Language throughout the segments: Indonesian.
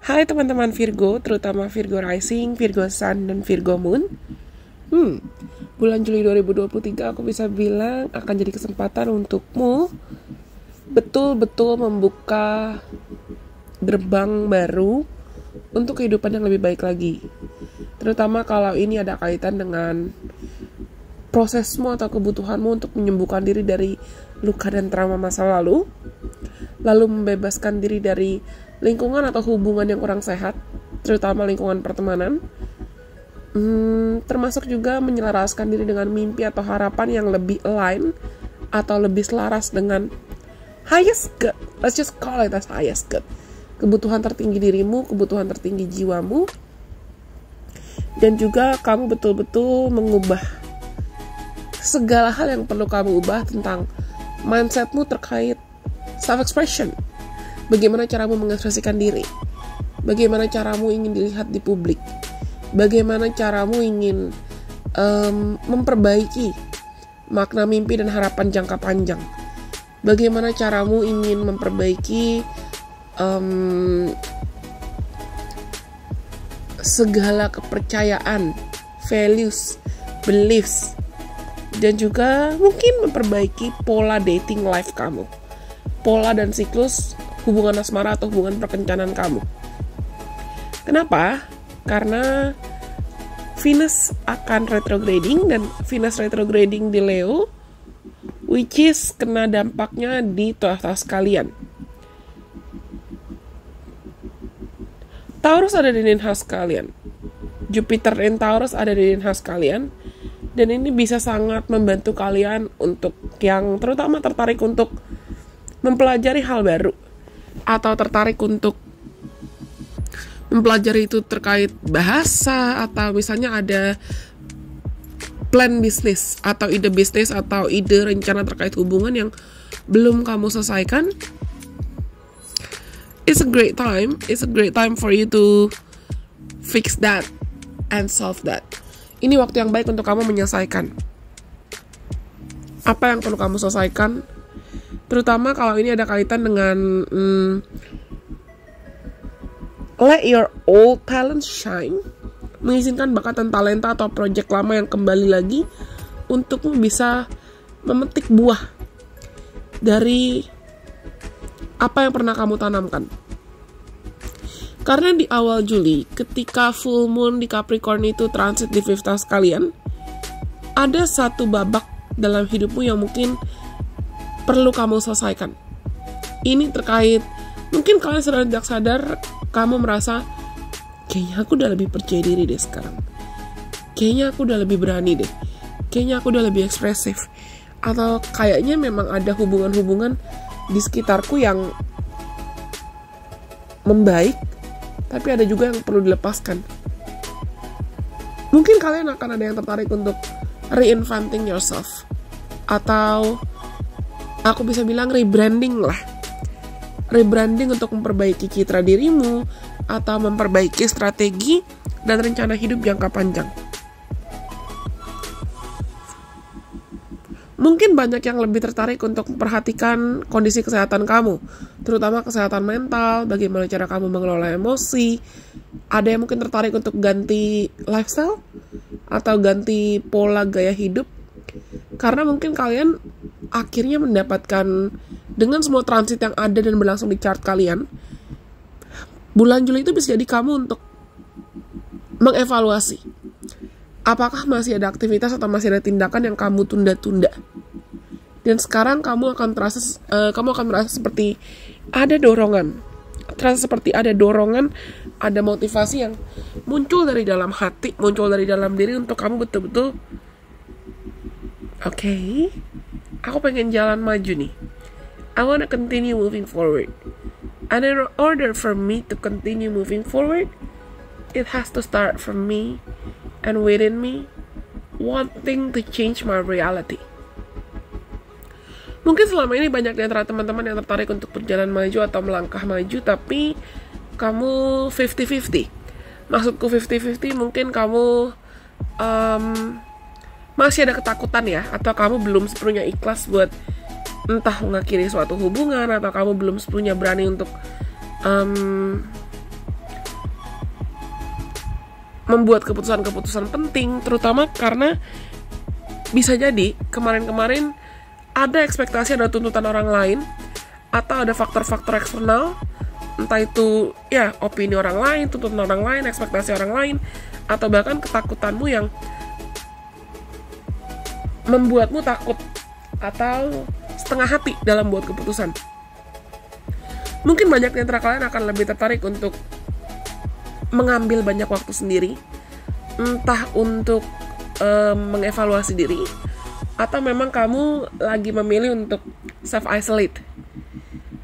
Hai teman-teman Virgo, terutama Virgo Rising, Virgo Sun, dan Virgo Moon. Bulan Juli 2023 aku bisa bilang akan jadi kesempatan untukmu betul-betul membuka gerbang baru untuk kehidupan yang lebih baik lagi. Terutama kalau ini ada kaitan dengan prosesmu atau kebutuhanmu untuk menyembuhkan diri dari luka dan trauma masa lalu membebaskan diri dari lingkungan atau hubungan yang kurang sehat, terutama lingkungan pertemanan, termasuk juga menyelaraskan diri dengan mimpi atau harapan yang lebih align atau lebih selaras dengan highest good. Let's just call it as highest good. Kebutuhan tertinggi dirimu, kebutuhan tertinggi jiwamu, dan juga kamu betul-betul mengubah segala hal yang perlu kamu ubah tentang mindsetmu terkait self-expression. Bagaimana caramu mengekspresikan diri? Bagaimana caramu ingin dilihat di publik? Bagaimana caramu ingin memperbaiki makna mimpi dan harapan jangka panjang? Bagaimana caramu ingin memperbaiki segala kepercayaan, values, beliefs, dan juga mungkin memperbaiki pola dating life kamu, pola dan siklus hubungan asmara atau hubungan perkencanan kamu. Kenapa? Karena Venus akan retrograding, dan Venus retrograding di Leo, which is kena dampaknya di 12 house kalian. Taurus ada di 9 house kalian, Jupiter dan Taurus ada di 9 house kalian, dan ini bisa sangat membantu kalian untuk yang terutama tertarik untuk mempelajari hal baru atau tertarik untuk mempelajari itu terkait bahasa, atau misalnya ada plan bisnis atau ide bisnis atau ide rencana terkait hubungan yang belum kamu selesaikan. It's a great time for you to fix that and solve that. Ini waktu yang baik untuk kamu menyelesaikan apa yang perlu kamu selesaikan, terutama kalau ini ada kaitan dengan let your old talent shine, mengizinkan bakat dan talenta atau project lama yang kembali lagi untuk bisa memetik buah dari apa yang pernah kamu tanamkan. Karena di awal Juli, ketika full moon di Capricorn itu transit di 5th house kalian, ada satu babak dalam hidupmu yang mungkin perlu kamu selesaikan. Ini terkait, mungkin kalian tidak sadar, kamu merasa, kayaknya aku udah lebih percaya diri deh sekarang. Kayaknya aku udah lebih berani deh. Kayaknya aku udah lebih ekspresif. Atau kayaknya memang ada hubungan-hubungan di sekitarku yang membaik, tapi ada juga yang perlu dilepaskan. Mungkin kalian akan ada yang tertarik untuk reinventing yourself, atau aku bisa bilang rebranding lah. Rebranding untuk memperbaiki citra dirimu, atau memperbaiki strategi dan rencana hidup jangka panjang. Mungkin banyak yang lebih tertarik untuk memperhatikan kondisi kesehatan kamu, terutama kesehatan mental, bagaimana cara kamu mengelola emosi. Ada yang mungkin tertarik untuk ganti lifestyle atau ganti pola gaya hidup, karena mungkin kalian akhirnya mendapatkan, dengan semua transit yang ada dan berlangsung di chart kalian, bulan Juli itu bisa jadi kamu untuk mengevaluasi apakah masih ada aktivitas atau masih ada tindakan yang kamu tunda-tunda. Dan sekarang kamu akan merasa seperti ada dorongan. Terasa seperti ada dorongan, ada motivasi yang muncul dari dalam hati, muncul dari dalam diri untuk kamu betul-betul, oke, aku pengen jalan maju nih. I wanna continue moving forward. And in order for me to continue moving forward, it has to start from me and within me wanting to change my reality. Mungkin selama ini banyak di antara teman-teman yang tertarik untuk berjalan maju atau melangkah maju, tapi kamu 50-50. Maksudku 50-50, mungkin kamu masih ada ketakutan ya, atau kamu belum sepenuhnya ikhlas buat entah mengakhiri suatu hubungan, atau kamu belum sepenuhnya berani untuk membuat keputusan-keputusan penting, terutama karena bisa jadi kemarin-kemarin ada ekspektasi, ada tuntutan orang lain, atau ada faktor-faktor eksternal, entah itu ya opini orang lain, tuntutan orang lain, ekspektasi orang lain, atau bahkan ketakutanmu yang membuatmu takut atau setengah hati dalam buat keputusan. Mungkin banyak di antara kalian akan lebih tertarik untuk mengambil banyak waktu sendiri, entah untuk mengevaluasi diri, atau memang kamu lagi memilih untuk self-isolate,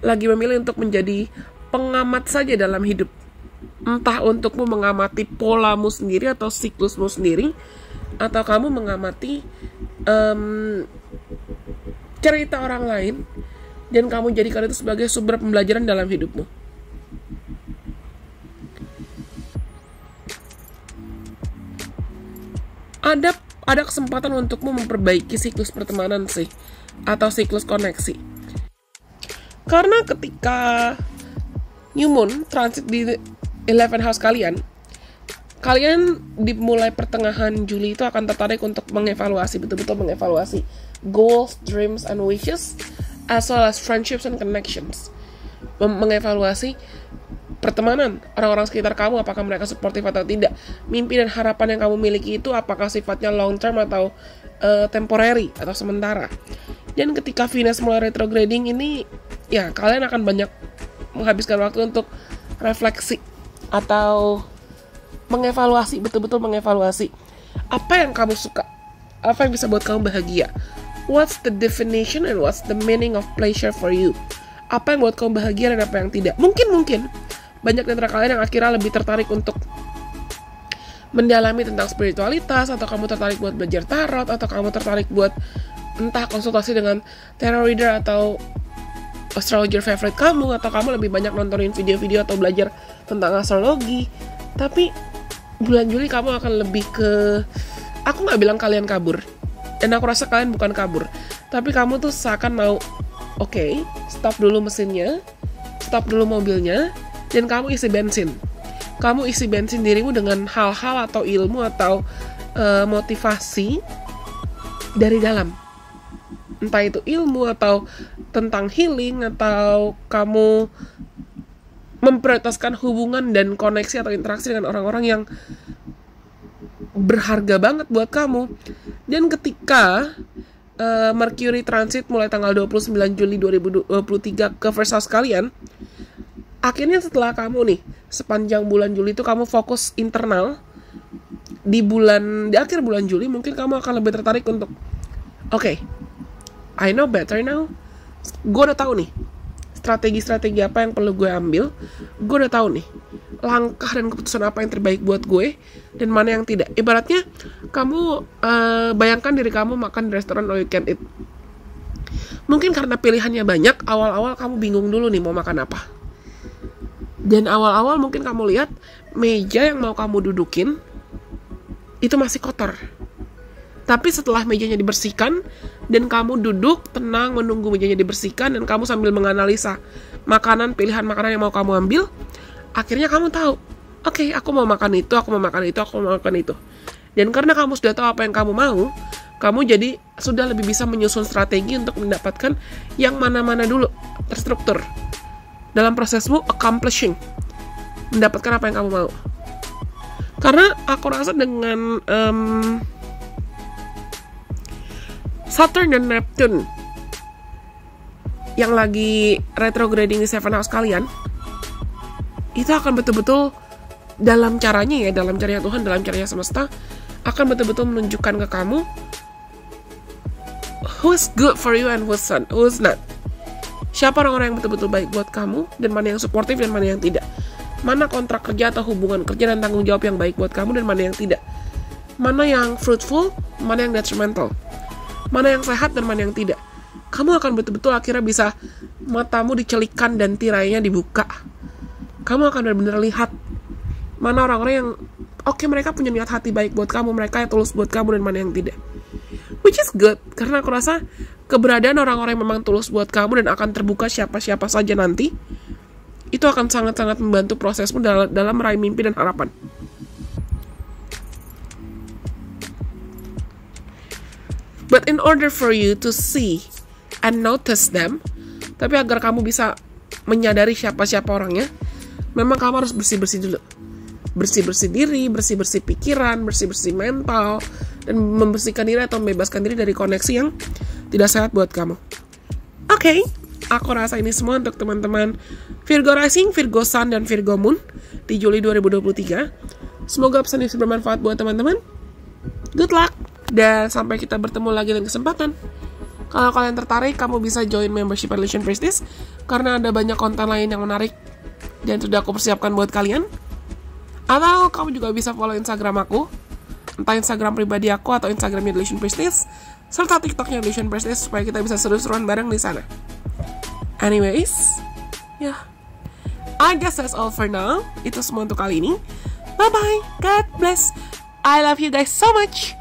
lagi memilih untuk menjadi pengamat saja dalam hidup, entah untukmu mengamati polamu sendiri atau siklusmu sendiri, atau kamu mengamati cerita orang lain, dan kamu jadikan itu sebagai sumber pembelajaran dalam hidupmu. Ada kesempatan untukmu memperbaiki siklus pertemanan sih, atau siklus koneksi. Karena ketika New Moon transit di 11 house kalian dimulai pertengahan Juli itu akan tertarik untuk mengevaluasi, betul-betul mengevaluasi goals, dreams, and wishes, as well as friendships and connections. Mengevaluasi pertemanan, orang-orang sekitar kamu, apakah mereka suportif atau tidak. Mimpi dan harapan yang kamu miliki itu apakah sifatnya long term atau temporary atau sementara. Dan ketika Venus mulai retrograding ini, ya kalian akan banyak menghabiskan waktu untuk refleksi atau mengevaluasi, betul-betul mengevaluasi apa yang kamu suka, apa yang bisa buat kamu bahagia. What's the definition and what's the meaning of pleasure for you? Apa yang buat kamu bahagia dan apa yang tidak. Mungkin banyak dari kalian yang akhirnya lebih tertarik untuk mendalami tentang spiritualitas, atau kamu tertarik buat belajar tarot, atau kamu tertarik buat entah konsultasi dengan tarot reader atau astrologer favorite kamu, atau kamu lebih banyak nontonin video-video atau belajar tentang astrologi. Tapi bulan Juli kamu akan lebih ke, aku gak bilang kalian kabur, dan aku rasa kalian bukan kabur, tapi kamu tuh seakan mau oke, stop dulu mesinnya, stop dulu mobilnya, dan kamu isi bensin. Kamu isi bensin dirimu dengan hal-hal atau ilmu atau motivasi dari dalam. Entah itu ilmu atau tentang healing, atau kamu memprioritaskan hubungan dan koneksi atau interaksi dengan orang-orang yang berharga banget buat kamu. Dan ketika Mercury transit mulai tanggal 29 Juli 2023 ke first house kalian, akhirnya setelah kamu nih sepanjang bulan Juli itu kamu fokus internal, di akhir bulan Juli mungkin kamu akan lebih tertarik untuk okay, I know better now. Gue udah tahu nih strategi-strategi apa yang perlu gue ambil. Gue udah tahu nih langkah dan keputusan apa yang terbaik buat gue dan mana yang tidak. Ibaratnya kamu bayangkan diri kamu makan di restoran all you can eat. Mungkin karena pilihannya banyak, awal-awal kamu bingung dulu nih mau makan apa. Dan awal-awal mungkin kamu lihat meja yang mau kamu dudukin itu masih kotor. Tapi setelah mejanya dibersihkan dan kamu duduk tenang menunggu mejanya dibersihkan, dan kamu sambil menganalisa pilihan makanan yang mau kamu ambil, akhirnya kamu tahu, oke, aku mau makan itu, aku mau makan itu, aku mau makan itu. Dan karena kamu sudah tahu apa yang kamu mau, kamu jadi sudah lebih bisa menyusun strategi untuk mendapatkan yang mana-mana dulu, terstruktur. Dalam prosesmu accomplishing, mendapatkan apa yang kamu mau. Karena aku rasa dengan Saturn dan Neptune yang lagi retrograding di 7 house kalian, itu akan betul-betul dalam caranya Tuhan, dalam caranya semesta, akan betul-betul menunjukkan ke kamu who's good for you and who's not. Siapa orang-orang yang betul-betul baik buat kamu, dan mana yang suportif dan mana yang tidak. Mana kontrak kerja atau hubungan kerja dan tanggung jawab yang baik buat kamu dan mana yang tidak. Mana yang fruitful, mana yang detrimental. Mana yang sehat dan mana yang tidak. Kamu akan betul-betul akhirnya bisa matamu dicelikan dan tirainya dibuka. Kamu akan benar-benar lihat mana orang-orang yang mereka punya niat hati baik buat kamu, mereka yang tulus buat kamu, dan mana yang tidak. Which is good, karena aku rasa keberadaan orang-orang yang memang tulus buat kamu dan akan terbuka siapa-siapa saja nanti, itu akan sangat-sangat membantu prosesmu dalam meraih mimpi dan harapan. But in order for you to see and notice them, tapi agar kamu bisa menyadari siapa-siapa orangnya, memang kamu harus bersih-bersih dulu. Bersih-bersih diri, bersih-bersih pikiran, bersih-bersih mental, dan membersihkan diri atau membebaskan diri dari koneksi yang tidak sehat buat kamu. Oke, aku rasa ini semua untuk teman-teman Virgo Rising, Virgo Sun, dan Virgo Moon di Juli 2023. Semoga pesan ini bermanfaat buat teman-teman. Good luck! Dan sampai kita bertemu lagi dalam kesempatan. Kalau kalian tertarik, kamu bisa join membership Illusion Priestess, karena ada banyak konten lain yang menarik dan sudah aku persiapkan buat kalian. Atau kamu juga bisa follow Instagram aku, entah Instagram pribadi aku atau Instagramnya Illusion Priestess, serta TikToknya Illusion Priestess, supaya kita bisa seru-seruan bareng di sana. Anyways, I guess that's all for now. Itu semua untuk kali ini. Bye-bye. God bless. I love you guys so much.